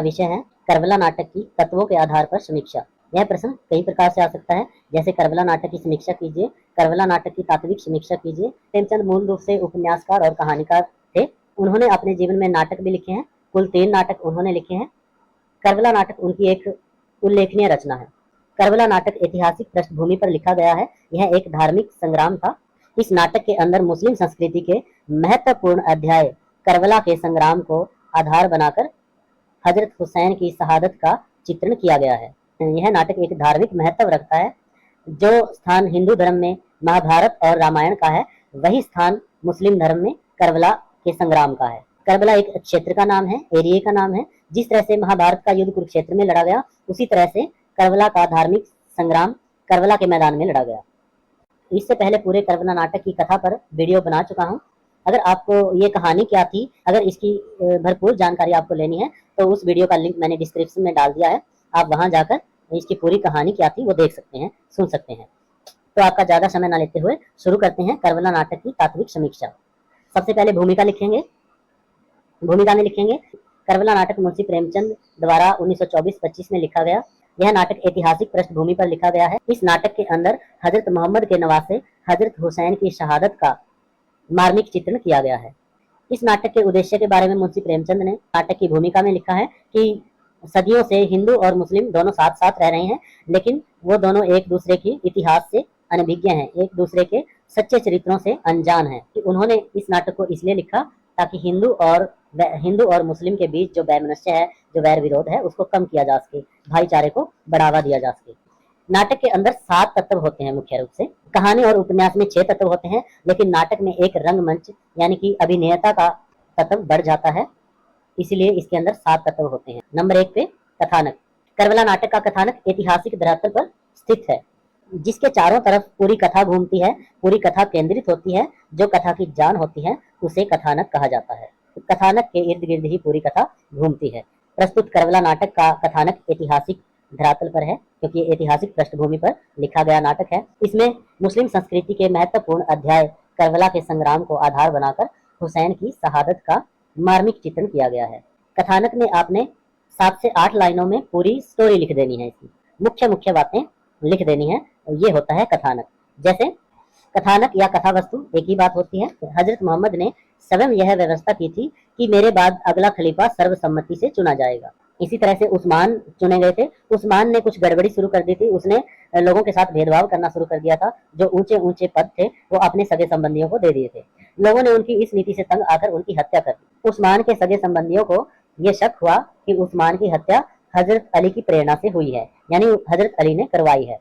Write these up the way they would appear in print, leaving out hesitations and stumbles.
विषय है करबला नाटक की तत्वों के आधार पर समीक्षा। यह प्रश्न कई प्रकार से आ सकता है, जैसे करबला नाटक की समीक्षा कीजिए, करबला नाटक की तात्विक समीक्षा कीजिए। प्रेमचंद मूल रूप से उपन्यासकार और कहानीकार थे। उन्होंने अपने जीवन में नाटक भी लिखे हैं। कुल 3 नाटक उन्होंने लिखे हैं। करबला नाटक उनकी एक उल्लेखनीय रचना है। करबला नाटक ऐतिहासिक पृष्ठभूमि पर लिखा गया है। यह एक धार्मिक संग्राम था। इस नाटक के अंदर मुस्लिम संस्कृति के महत्वपूर्ण अध्याय करबला के संग्राम को आधार बनाकर हजरत हुसैन की शहादत का चित्रण किया गया है। यह नाटक एक धार्मिक महत्व रखता है। जो स्थान हिंदू धर्म में महाभारत और रामायण का है, वही स्थान मुस्लिम धर्म में करबला के संग्राम का है। करबला एक क्षेत्र का नाम है, एरिया का नाम है। जिस तरह से महाभारत का युद्ध कुरुक्षेत्र में लड़ा गया, उसी तरह से करबला का धार्मिक संग्राम करबला के मैदान में लड़ा गया। इससे पहले पूरे करबला नाटक की कथा पर वीडियो बना चुका हूं। अगर आपको ये कहानी क्या थी, अगर इसकी भरपूर जानकारी आपको लेनी है, तो उस वीडियो का लिंक मैंने डिस्क्रिप्शन में डाल दिया है। आप वहां जाकर इसकी पूरी कहानी क्या थी वो देख सकते हैं, सुन सकते हैं। तो आपका ज्यादा समय ना लेते हुए शुरू करते हैं करबला नाटक की तात्विक समीक्षा। सबसे पहले भूमिका लिखेंगे। भूमिका में लिखेंगे करबला नाटक मुंशी प्रेमचंद द्वारा 1924-25 में लिखा गया। यह नाटक ऐतिहासिक पृष्ठभूमि पर लिखा गया है। इस नाटक के अंदर हजरत मोहम्मद के नवासे हजरत हुसैन की शहादत का मार्मिक चित्रण किया गया है। इस नाटक के उद्देश्य के बारे में मुंशी प्रेमचंद ने नाटक की भूमिका में लिखा है कि सदियों से हिंदू और मुस्लिम दोनों साथ साथ रह रहे हैं, लेकिन वो दोनों एक दूसरे की इतिहास से अनभिज्ञ हैं, एक दूसरे के सच्चे चरित्रों से अनजान हैं। कि उन्होंने इस नाटक को इसलिए लिखा ताकि हिंदू और मुस्लिम के बीच जो वैमनस्य है, जो वैर विरोध है, उसको कम किया जा सके, भाईचारे को बढ़ावा दिया जा सके। नाटक के अंदर 7 तत्व होते हैं मुख्य रूप से। कहानी और उपन्यास में 6 तत्व होते हैं, लेकिन नाटक में एक रंगमंच यानी कि अभिनेता का तत्व बढ़ जाता है, इसलिए इसके अंदर 7 तत्व होते हैं। नंबर 1 पे कथानक। करबला नाटक का कथानक ऐतिहासिक धरातल पर स्थित है, जिसके चारों तरफ पूरी कथा घूमती है, पूरी कथा केंद्रित होती है। जो कथा की जान होती है उसे कथानक कहा जाता है। कथानक के इर्द गिर्द ही पूरी कथा घूमती है। प्रस्तुत करबला नाटक का कथानक ऐतिहासिक धरातल पर है, क्योंकि ऐतिहासिक पृष्ठभूमि पर लिखा गया नाटक है। इसमें मुस्लिम संस्कृति के महत्वपूर्ण अध्याय करबला के संग्राम को आधार बनाकर हुसैन की शहादत का मार्मिक चित्रण किया गया है। कथानक में आपने 7 से 8 लाइनों में पूरी स्टोरी लिख देनी है। इसकी मुख्य मुख्य बातें लिख देनी है। ये होता है कथानक। जैसे कथानक या कथा वस्तु एक ही बात होती है। हजरत मोहम्मद ने स्वयं यह व्यवस्था की थी कि मेरे बाद अगला खलीफा सर्वसम्मति से चुना जाएगा। इसी तरह से उस्मान चुने गए थे। उस्मान ने कुछ गड़बड़ी शुरू कर दी थी। उसने लोगों के साथ भेदभाव करना शुरू कर दिया था। जो ऊंचे ऊंचे पद थे वो अपने सगे संबंधियों को दे दिए थे। लोगों ने उनकी इस नीति से तंग आकर उनकी हत्या कर दी। उस्मान के सगे संबंधियों को ये शक हुआ कि उस्मान की हत्या हजरत अली की प्रेरणा से हुई है, यानी हजरत अली ने करवाई है।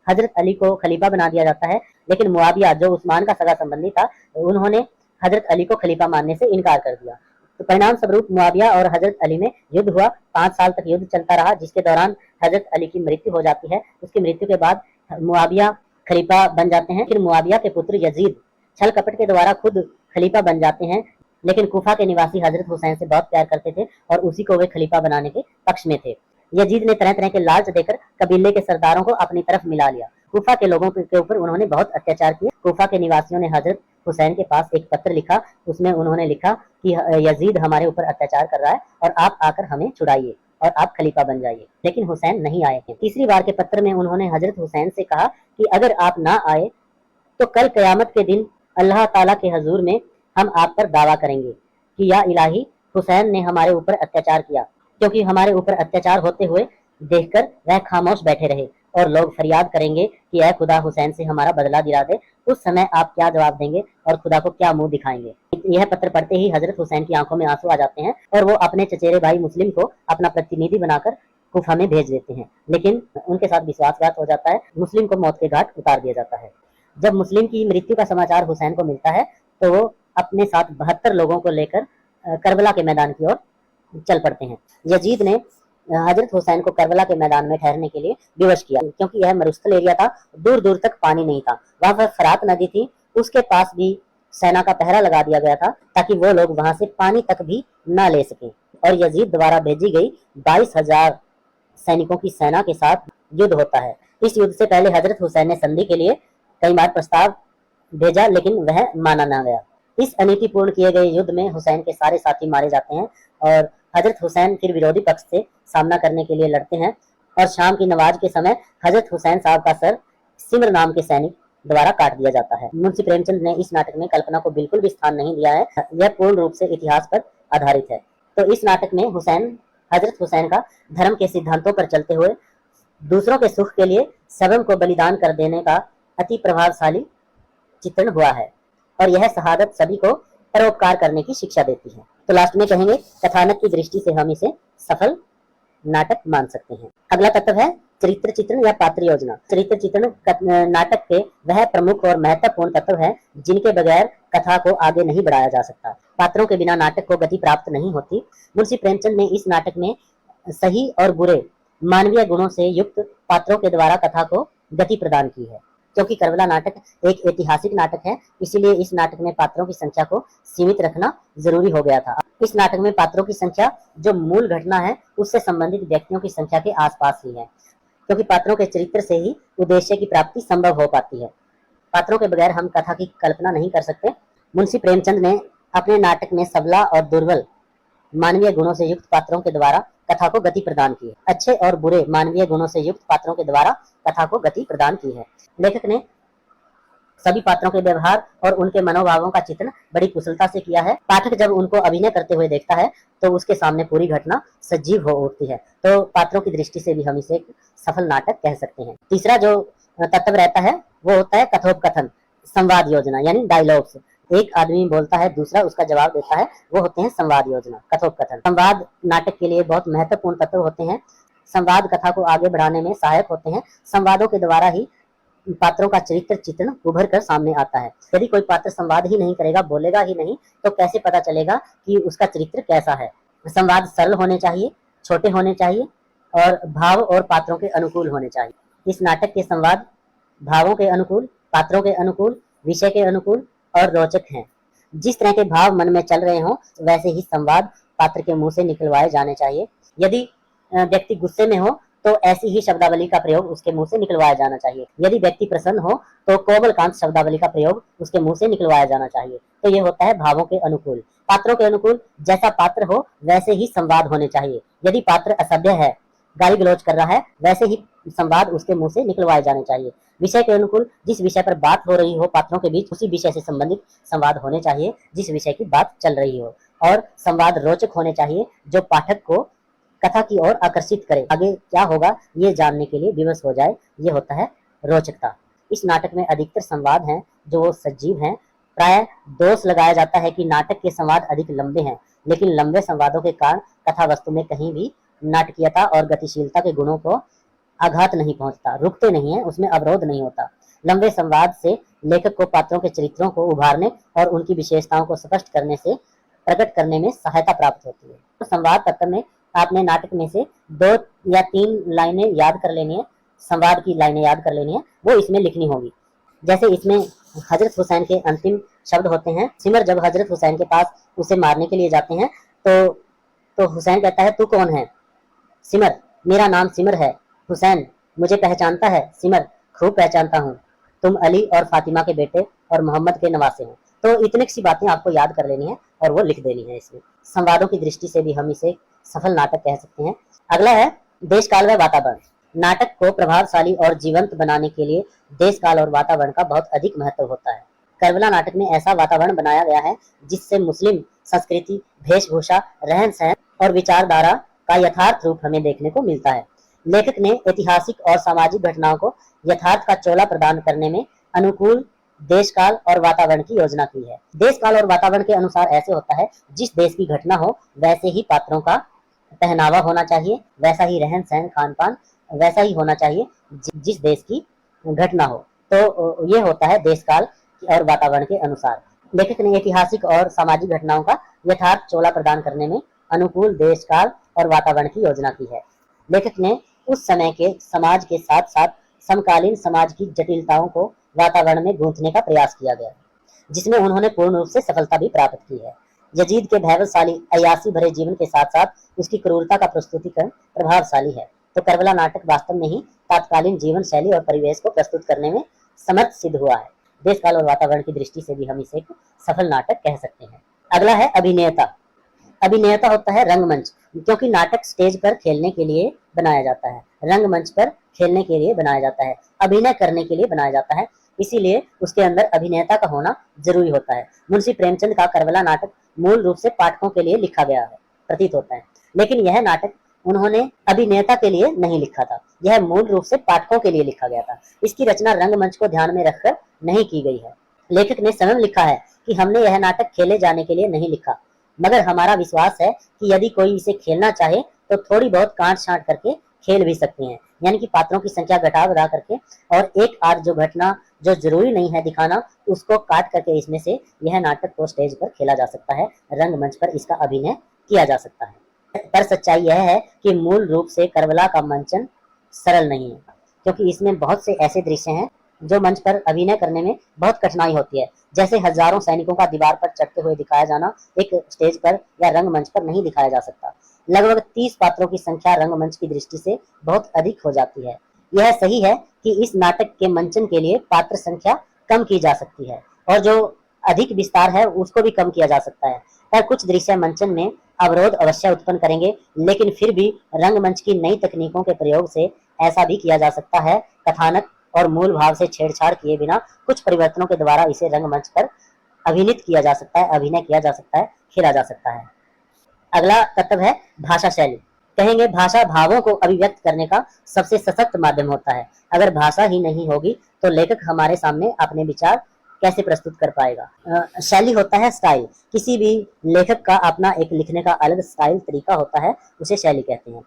हजरत अली को खलीफा बना दिया जाता है, लेकिन मुआविया जो उस्मान का सगा संबंधी था, उन्होंने हजरत अली को खलीफा मानने से इनकार कर दिया। तो परिणाम स्वरूप मुआविया और हजरत अली में युद्ध हुआ। 5 साल तक युद्ध चलता रहा, जिसके दौरान हजरत अली की मृत्यु हो जाती है। उसकी मृत्यु के बाद मुआविया खलीफा बन जाते हैं। फिर मुआविया के पुत्र यजीद छल कपट के द्वारा खुद खलीफा बन जाते हैं, लेकिन कूफा के निवासी हजरत हुसैन से बहुत प्यार करते थे और उसी को वे खलीफा बनाने के पक्ष में थे। यजीद ने तरह तरह के लालच देकर कबीले के सरदारों को अपनी तरफ मिला लिया। कूफा के लोगों के ऊपर उन्होंने बहुत अत्याचार किए। कूफा के निवासियों ने हजरत हुसैन के पास एक पत्र लिखा। उसमें उन्होंने लिखा कि यजीद हमारे ऊपर अत्याचार कर रहा है और आप आकर हमें छुड़ाइए और आप खलीफा बन जाइए। लेकिन हुसैन नहीं आए। तीसरी बार के पत्र में उन्होंने हजरत हुसैन से कहा कि अगर आप ना आए तो कल कयामत के दिन अल्लाह ताला के हजूर में हम आप पर दावा करेंगे कि या इलाही, हुसैन ने हमारे ऊपर अत्याचार किया, क्योंकि हमारे ऊपर अत्याचार होते हुए देखकर वह खामोश बैठे रहे और लोग फरियाद करेंगे कि ऐ खुदा, हुसैन से हमारा बदला दिला दे। उस समय आप क्या जवाब देंगे और खुदा को क्या मुंह दिखाएंगे। यह पत्र पढ़ते ही हजरत हुसैन की आंखों में आंसू आ जाते हैं और वो अपने चचेरे भाई मुस्लिम को अपना प्रतिनिधि बनाकर कूफा में भेज देते हैं, लेकिन उनके साथ विश्वासघात हो जाता है। मुस्लिम को मौत के घाट उतार दिया जाता है। जब मुस्लिम की मृत्यु का समाचार हुसैन को मिलता है तो वो अपने साथ 72 लोगों को लेकर करबला के मैदान की ओर चल पड़ते हैं। यजीद ने हजरत हुसैन को करबला के मैदान में ठहरने के लिए विवश किया, क्योंकि यह मरुस्थल एरिया था, दूर दूर तक पानी नहीं था। वहां पर फरात नदी थी, उसके पास भी सेना का पहरा लगा दिया गया था ताकि वो लोग वहां से पानी तक भी ना ले सके। और यजीद द्वारा भेजी गई 22,000 सैनिकों की सेना के साथ युद्ध होता है। इस युद्ध से पहले हजरत हुसैन ने संधि के लिए कई बार प्रस्ताव भेजा, लेकिन वह माना ना गया। इस अनीतिपूर्ण किए गए युद्ध में हुसैन के सारे साथी मारे जाते हैं और हजरत हुसैन फिर विरोधी पक्ष से सामना करने के लिए लड़ते हैं और शाम की नमाज के समय हजरत हुसैन साहब का सर सिमर नाम के सैनिक द्वारा काट दिया जाता है। मुंशी प्रेमचंद ने इस नाटक में कल्पना को बिल्कुल भी स्थान नहीं दिया है, यह पूर्ण रूप से इतिहास पर आधारित है। तो इस नाटक में हजरत हुसैन का धर्म के सिद्धांतों पर चलते हुए दूसरों के सुख के लिए स्वयं को बलिदान कर देने का अति प्रभावशाली चित्रण हुआ है और यह शहादत सभी को परोपकार करने की शिक्षा देती है। तो लास्ट में कहेंगे कथानक की दृष्टि से हम इसे सफल नाटक मान सकते हैं। अगला तत्व है चरित्र चित्रण या पात्र योजना। चरित्र चित्रण नाटक के वह प्रमुख और महत्वपूर्ण तत्व है जिनके बगैर कथा को आगे नहीं बढ़ाया जा सकता। पात्रों के बिना नाटक को गति प्राप्त नहीं होती। मुंशी प्रेमचंद ने इस नाटक में सही और बुरे मानवीय गुणों से युक्त पात्रों के द्वारा कथा को गति प्रदान की है। क्योंकि करबला नाटक एक ऐतिहासिक नाटक है, इसीलिए इस नाटक में पात्रों की संख्या को सीमित रखना जरूरी हो गया था। इस नाटक में पात्रों की संख्या जो मूल घटना है उससे संबंधित व्यक्तियों की संख्या के आसपास ही है, क्योंकि पात्रों के चरित्र से ही उद्देश्य की प्राप्ति संभव हो पाती है। पात्रों के बगैर हम कथा की कल्पना नहीं कर सकते। मुंशी प्रेमचंद ने अपने नाटक में सबला और दुर्बल मानवीय गुणों से युक्त पात्रों के द्वारा कथा को गति प्रदान की है। अच्छे और बुरे मानवीय गुणों से युक्त पात्रों के द्वारा कथा को गति प्रदान की है। लेखक ने सभी पात्रों के व्यवहार और उनके मनोभावों का चित्रण बड़ी कुशलता से किया है। पाठक जब उनको अभिनय करते हुए देखता है तो उसके सामने पूरी घटना सजीव हो उठती है। तो पात्रों की दृष्टि से भी हम इसे एक सफल नाटक कह सकते हैं। तीसरा जो तत्व रहता है वो होता है कथोपकथन, संवाद योजना यानी डायलॉग्स। एक आदमी बोलता है, दूसरा उसका जवाब देता है, वो होते हैं संवाद योजना, कथोपकथन। संवाद नाटक के लिए बहुत महत्वपूर्ण तत्व होते हैं। संवाद कथा को आगे बढ़ाने में सहायक होते हैं। संवादों के द्वारा ही पात्रों का चरित्र चित्रण उभर कर सामने आता है। यदि कोई पात्र संवाद ही नहीं करेगा, बोलेगा ही नहीं, तो कैसे पता चलेगा कि उसका चरित्र कैसा है। संवाद सरल होने चाहिए, छोटे होने चाहिए और भाव और पात्रों के अनुकूल होने चाहिए। इस नाटक के संवाद भावों के अनुकूल, पात्रों के अनुकूल, विषय के अनुकूल और रोचक हैं। जिस तरह के भाव मन में चल रहे हों वैसे ही संवाद पात्र के मुंह से निकलवाए जाने चाहिए। यदि व्यक्ति गुस्से में हो तो ऐसी ही शब्दावली का प्रयोग उसके मुंह से निकलवाया जाना चाहिए। यदि व्यक्ति प्रसन्न हो तो कोमलकांत शब्दावली का प्रयोग उसके मुंह से निकलवाया जाना चाहिए। तो ये होता है भावों के अनुकूल। पात्रों के अनुकूल, जैसा पात्र हो वैसे ही संवाद होने चाहिए। यदि पात्र असभ्य है, गाली गलौज कर रहा है, वैसे ही संवाद उसके मुंह से निकलवाए जाने चाहिए। विषय के अनुकूल, जिस विषय पर बात हो रही हो पात्रों के बीच, उसी विषय से संबंधित संवाद होने चाहिए जिस विषय की बात चल रही हो। और संवाद रोचक होने चाहिए जो पाठक को कथा की ओर आकर्षित करे, आगे क्या होगा ये जानने के लिए विवश हो जाए। ये होता है रोचकता। इस नाटक में अधिकतर संवाद हैं जो वो सजीव हैं। प्राय दोष लगाया जाता है कि नाटक के संवाद अधिक लंबे हैं, लेकिन लंबे संवादों के कारण कथा वस्तु में कहीं भी नाटकीयता और गतिशीलता के गुणों को आघात नहीं पहुंचता, रुकते नहीं है, उसमें अवरोध नहीं होता। लंबे संवाद से लेखक को पात्रों के चरित्रों को उभारने और उनकी विशेषताओं को स्पष्ट करने से प्रकट करने में सहायता प्राप्त होती है। तो संवाद तत्व में आपने नाटक में से 2 या 3 लाइनें याद कर लेनी है, संवाद की लाइनें याद कर लेनी है, वो इसमें लिखनी होगी। जैसे इसमें हजरत हुसैन के अंतिम शब्द होते हैं। सिमर जब हजरत हुसैन के पास उसे मारने के लिए जाते हैं तो हुसैन कहता है, तू कौन है? सिमर, मेरा नाम सिमर है। हुसैन, मुझे पहचानता है? सिमर, खूब पहचानता हूँ, तुम अली और फातिमा के बेटे और मोहम्मद के नवासे हो। तो इतनी सी बातें आपको याद कर लेनी है और वो लिख देनी है। इसमें संवादों की दृष्टि से भी हम इसे सफल नाटक कह सकते हैं। अगला है देश काल व वातावरण। नाटक को प्रभावशाली और जीवंत बनाने के लिए देश काल और वातावरण का बहुत अधिक महत्व होता है। करबला नाटक में ऐसा वातावरण बनाया गया है जिससे मुस्लिम संस्कृति, वेशभूषा, रहन सहन और विचारधारा का यथार्थ रूप हमें देखने को मिलता है। लेखक ने ऐतिहासिक और सामाजिक घटनाओं को यथार्थ का चोला प्रदान करने में अनुकूल देश काल और वातावरण की योजना की है। देश काल और वातावरण के अनुसार ऐसे होता है, जिस देश की घटना हो वैसे ही पात्रों का पहनावा होना चाहिए, वैसा ही रहन सहन, खान पान वैसा ही होना चाहिए जिस देश की घटना हो। तो ये होता है देश काल और वातावरण के अनुसार। लेखक ने ऐतिहासिक और सामाजिक घटनाओं का यथार्थ चोला प्रदान करने में अनुकूल देश काल और वातावरण की योजना की है। लेखक ने उस समय के समाज के साथ साथ समकालीन समाज की जटिलताओं को वातावरण में गूंथने का प्रयास किया गया, जिसमें उन्होंने पूर्ण रूप से सफलता भी प्राप्त की है। यजीद के भैबलशाली अय्यासी भरे जीवन के साथ साथ उसकी क्रूरता का प्रस्तुतिकरण प्रभावशाली है। तो करबला नाटक वास्तव में ही तात्कालीन जीवन शैली और परिवेश को प्रस्तुत करने में समर्थ सिद्ध हुआ है। देश काल और वातावरण की दृष्टि से भी हम इसे एक सफल नाटक कह सकते हैं। अगला है अभिनेता। अभिनेता होता है रंगमंच, क्योंकि नाटक स्टेज पर खेलने के लिए बनाया जाता है, रंगमंच पर खेलने के लिए बनाया जाता है, अभिनय करने के लिए बनाया जाता है, इसीलिए उसके अंदर अभिनेता का होना जरूरी होता है। मुंशी प्रेमचंद का करबला नाटक मूल रूप से पाठकों के लिए लिखा गया है प्रतीत होता है, लेकिन यह नाटक उन्होंने अभिनेता के लिए नहीं लिखा था, यह मूल रूप से पाठकों के लिए लिखा गया था। इसकी रचना रंगमंच को ध्यान में रखकर नहीं की गई है। लेखक ने स्वयं लिखा है कि हमने यह नाटक खेले जाने के लिए नहीं लिखा, मगर हमारा विश्वास है कि यदि कोई इसे खेलना चाहे तो थोड़ी बहुत काट छांट करके खेल भी सकते हैं, यानी कि पात्रों की संख्या घटा बढ़ा करके, और एक आध जो घटना जो जरूरी नहीं है दिखाना उसको काट करके इसमें से यह नाटक को स्टेज पर खेला जा सकता है, रंगमंच पर इसका अभिनय किया जा सकता है। पर सच्चाई यह है कि मूल रूप से करबला का मंचन सरल नहीं है, क्योंकि इसमें बहुत से ऐसे दृश्य हैं जो मंच पर अभिनय करने में बहुत कठिनाई होती है, जैसे हजारों सैनिकों का दीवार पर चढ़ते हुए दिखाया जाना एक स्टेज पर या रंगमंच पर नहीं दिखाया जा सकता। लगभग 30 पात्रों की संख्या रंगमंच की दृष्टि से बहुत अधिक हो जाती है। यह सही है कि इस नाटक के मंचन के लिए पात्र संख्या कम की जा सकती है और जो अधिक विस्तार है उसको भी कम किया जा सकता है, पर कुछ दृश्य मंचन में अवरोध अवश्य उत्पन्न करेंगे, लेकिन फिर भी रंगमंच की नई तकनीकों के प्रयोग से ऐसा भी किया जा सकता है। कथानक और मूल भाव से छेड़छाड़ किए बिना कुछ परिवर्तनों के द्वारा इसे रंगमंच पर अभिनीत किया जा सकता है, अभिनय किया जा सकता है, खेला जा सकता है। अगला तत्व है भाषा शैली। कहेंगे भाषा भावों को अभिव्यक्त करने का सबसे सशक्त माध्यम होता है। अगर भाषा ही नहीं होगी तो लेखक हमारे सामने अपने विचार कैसे प्रस्तुत कर पाएगा। शैली होता है स्टाइल। किसी भी लेखक का अपना एक लिखने का अलग स्टाइल तरीका होता है, उसे शैली कहते हैं।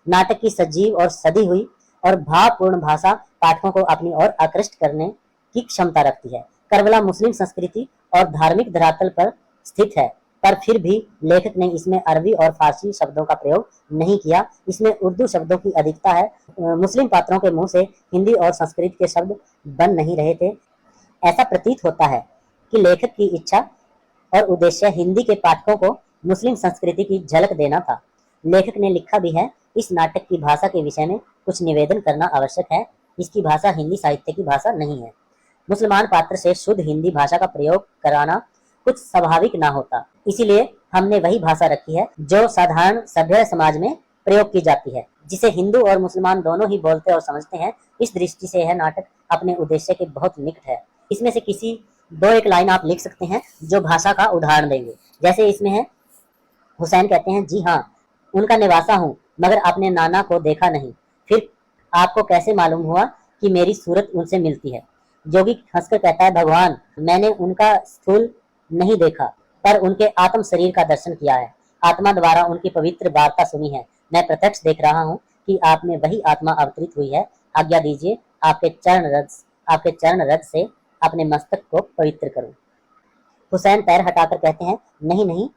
नाटक की सजीव और सदी हुई और भावपूर्ण भाषा पाठकों को अपनी ओर आकृष्ट करने की क्षमता रखती है। करबला मुस्लिम संस्कृति और धार्मिक धरातल पर स्थित है, पर फिर भी लेखक ने इसमें अरबी और फारसी शब्दों का प्रयोग नहीं किया, इसमें उर्दू शब्दों की अधिकता है। मुस्लिम पात्रों के मुंह से हिंदी और संस्कृत के शब्द बन नहीं रहे थे। ऐसा प्रतीत होता है कि लेखक की इच्छा और उद्देश्य हिंदी के पाठकों को मुस्लिम संस्कृति की झलक देना था। लेखक ने लिखा भी है, इस नाटक की भाषा के विषय में कुछ निवेदन करना आवश्यक है। इसकी भाषा हिंदी साहित्य की भाषा नहीं है। मुसलमान पात्र से शुद्ध हिंदी भाषा का प्रयोग कराना कुछ स्वाभाविक ना होता, इसीलिए हमने वही भाषा रखी है जो साधारण सभ्य समाज में प्रयोग की जाती है, जिसे हिंदू और मुसलमान दोनों ही बोलते और समझते हैं। इस दृष्टि से यह नाटक अपने उद्देश्य के बहुत निकट है। इसमें से किसी दो एक लाइन आप लिख सकते हैं जो भाषा का उदाहरण देंगे। जैसे इसमें है, हुसैन कहते हैं, जी हाँ, उनका निवासा हूँ, मगर अपने नाना को देखा नहीं, फिर आपको कैसे मालूम हुआ कि मेरी सूरत उनसे मिलती है। जोगी हंसकर कहता है, भगवान, मैंने उनका स्थूल नहीं देखा, पर उनके आत्म शरीर का दर्शन किया है, आत्मा द्वारा उनकी पवित्र वार्ता सुनी है। मैं प्रत्यक्ष देख रहा हूँ कि आप में वही आत्मा अवतरित हुई है। आज्ञा दीजिए आपके चरण रज से अपने मस्तक को पवित्र करूं। हुसैन पैर हटाकर कहते हैं, नहीं नहीं,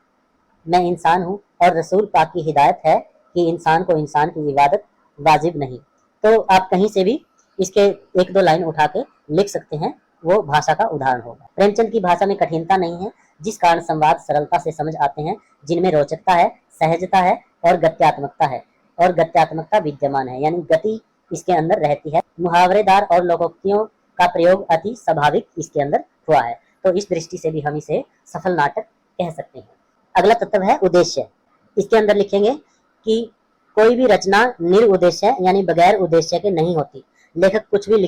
मैं इंसान हूँ और रसूल पाक की हिदायत है कि इंसान को इंसान की इबादत वाजिब नहीं। तो आप कहीं से भी इसके एक दो लाइन उठा के लिख सकते हैं, वो भाषा का उदाहरण होगा। प्रेमचंद की भाषा में कठिनता नहीं है, जिस कारण संवाद सरलता से समझ आते हैं, जिनमें रोचकता है, सहजता है और गत्यात्मकता विद्यमान है, यानी गति इसके अंदर रहती है। मुहावरेदार और लोकोक्तियों का प्रयोग अति स्वाभाविक इसके अंदर हुआ है। तो इस दृष्टि से भी हम इसे सफल नाटक कह सकते हैं। अगला तत्व है उद्देश्य। इसके अंदर लिखेंगे कि कोई भी रचना निरुद्देश्य यानी बगैर उद्देश्य के नहीं होती। लेखक कुछ भी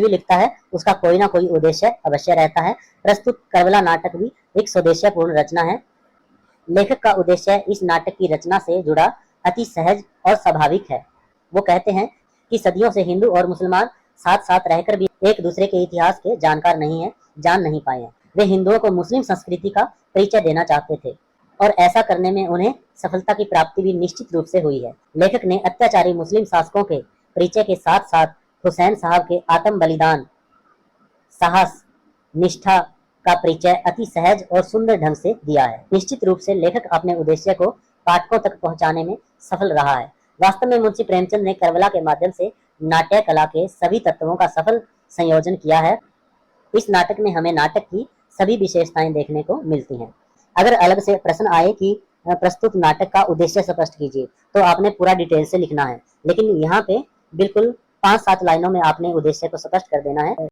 लिखता है, उसका कोई ना कोई उद्देश्य अवश्य रहता है। प्रस्तुत करबला नाटक भी एक स्वदेश्यपूर्ण रचना है। लेखक का उद्देश्य इस नाटक की रचना से जुड़ा अति सहज और स्वाभाविक है। वो कहते हैं कि सदियों से हिंदू और मुसलमान साथ साथ रहकर भी एक दूसरे के इतिहास के जानकार जान नहीं पाए हैं। वे हिंदुओं को मुस्लिम संस्कृति का परिचय देना चाहते थे और ऐसा करने में उन्हें सफलता की प्राप्ति भी निश्चित रूप से हुई है। लेखक ने अत्याचारी मुस्लिम शासकों के परिचय के साथ साथ हुसैन साहब के आत्म बलिदान, साहस, निष्ठा का परिचय अति सहज और सुंदर ढंग से दिया है। निश्चित रूप से लेखक अपने उद्देश्य को पाठकों तक पहुंचाने में सफल रहा है। वास्तव में मुंशी प्रेमचंद ने करबला के माध्यम से नाट्य कला के सभी तत्वों का सफल संयोजन किया है। इस नाटक में हमें नाटक की सभी विशेषताएं देखने को मिलती हैं। अगर अलग से प्रश्न आए कि प्रस्तुत नाटक का उद्देश्य स्पष्ट कीजिए, तो आपने पूरा डिटेल से लिखना है, लेकिन यहाँ पे बिल्कुल 5-7 लाइनों में आपने उद्देश्य को स्पष्ट कर देना है।